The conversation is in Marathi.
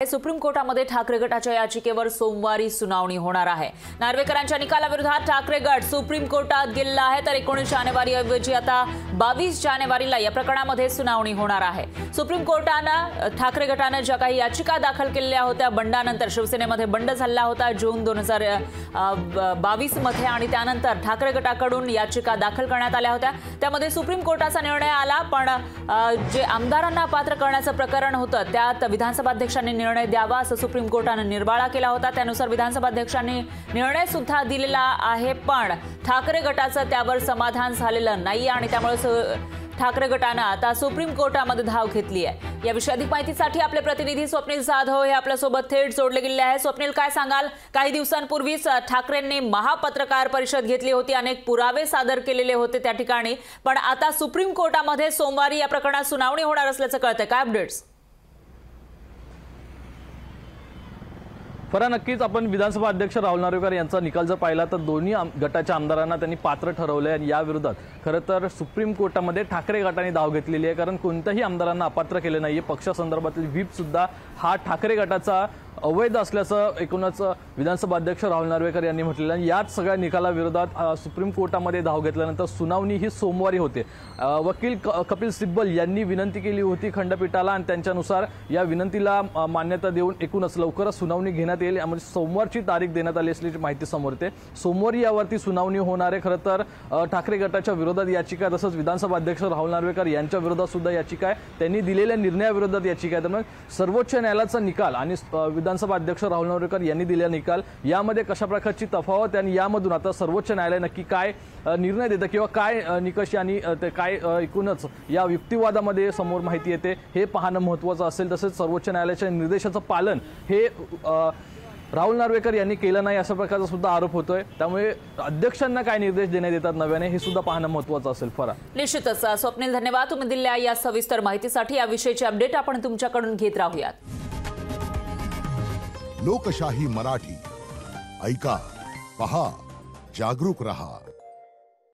सुप्रीम कोर्टामध्ये ठाकरे गटाच्या याचिकेवर सोमवारी सुनावणी होणार आहे। नार्वेकरांच्या निकालाविरोधात ठाकरे गट सुप्रीम कोर्टात गेलेला आहे, तर 19 जानेवारी ऐवजी आता 22 जानेवारीला या प्रकरणामध्ये सुनावणी होणार आहे। सुप्रीम कोर्टाने ठाकरे गटाने ज्या काही याचिका दाखल केलेल्या होत्या, बंडानंतर शिवसेनेमध्ये बंड झाला होता जून 2022 मध्ये, आणि त्यानंतर ठाकरे गटाकडून याचिका दाखल करण्यात आल्या होत्या। त्यामध्ये सुप्रीम कोर्टाचा निर्णय आला, पण जे आमदारांना पात्र करण्याचं प्रकरण होतं त्यात विधानसभा अध्यक्षांनी निर्णय द्यावा असं सुप्रीम कोर्टाने निर्वाळा केला होता। त्यानुसार विधानसभा अध्यक्षांनी निर्णय सुद्धा दिलेला आहे, पण ठाकरे गटाचं त्यावर समाधान झालेलं नाही आणि त्यामुळे ठाकरे गटाने आता सुप्रीम कोर्टामध्ये धाव घेतली आहे। याविषयी अधिक माहितीसाठी आपले प्रतिनिधी स्वप्नील जाधव हे आपल्यासोबत थेट जोडले गेले आहेत। स्वप्नील, काय सांगाल? काही दिवसांपूर्वीच ठाकरेंनी महापत्रकार परिषद घेतली होती, अनेक पुरावे सादर केलेले होते त्या ठिकाणी, पण आता सुप्रीम कोर्टामध्ये सोमवारी या प्रकरणात सुनावणी होणार असल्याचं कळतंय, काय अपडेट्स? फरा, नक्कीच आपण विधानसभा अध्यक्ष राहुल नार्वेकर यांचा निकाल जर पाहिला तर दोन्ही गटाच्या आमदारांना त्यांनी पात्र ठरवले आणि या विरोधात खरं तर सुप्रीम कोर्टामध्ये ठाकरे गटाने धाव घेतलेली आहे, कारण कोणत्याही आमदारांना अपात्र केले नाहीये। पक्षासंदर्भातील व्हीप सुद्धा हा ठाकरे गटाचा अवैध असल्याचं एकूणच विधानसभा अध्यक्ष राहुल नार्वेकर यांनी म्हटलेलं आहे। याच सगळ्या निकालाविरोधात सुप्रीम कोर्टामध्ये धाव घेतल्यानंतर सुनावणी ही सोमवारी होते। वकील कपिल सिब्बल यांनी विनंती केली होती खंडपीठाला आणि त्यांच्यानुसार या विनंतीला मान्यता देऊन एकूणच लवकरच सुनावणी घेण्यात येईल, म्हणजे सोमवारची तारीख देण्यात आली असल्याची माहिती समोर येते। सोमवारी यावरती सुनावणी होणार आहे। खरं तर ठाकरे गटाच्या विरोधात याचिका, तसंच विधानसभा अध्यक्ष राहुल नार्वेकर यांच्या विरोधात सुद्धा याचिका आहे, त्यांनी दिलेल्या निर्णयाविरोधात याचिका आहे। त्यामुळे सर्वोच्च न्यायालयाचा निकाल आणि विधानसभा अध्यक्ष राहुल नार्वेकर यांनी दिलेला निकाल यामध्ये कशा प्रकारची तफावत आणि यामधून आता सर्वोच्च न्यायालय नक्की काय निर्णय देतं किंवा काय निकष आणि काय एकूणच या युक्तिवादामध्ये समोर माहिती येते हे पाहणं महत्त्वाचं असेल। तसेच सर्वोच्च न्यायालयाच्या निर्देशाचं पालन हे राहुल नार्वेकर यांनी केलं नाही अशा प्रकारचा सुद्धा आरोप होतोय, त्यामुळे अध्यक्षांना काय निर्देश देण्यात येतात नव्याने हे सुद्धा पाहणं महत्त्वाचं असेल। फरा, निश्चितच स्वप्नील, धन्यवाद तुम्ही दिलेल्या या सविस्तर माहितीसाठी। याविषयीची अपडेट आपण तुमच्याकडून घेत राहूयात। लोकशाही मराठी ऐका, पहा, जागरूक रहा।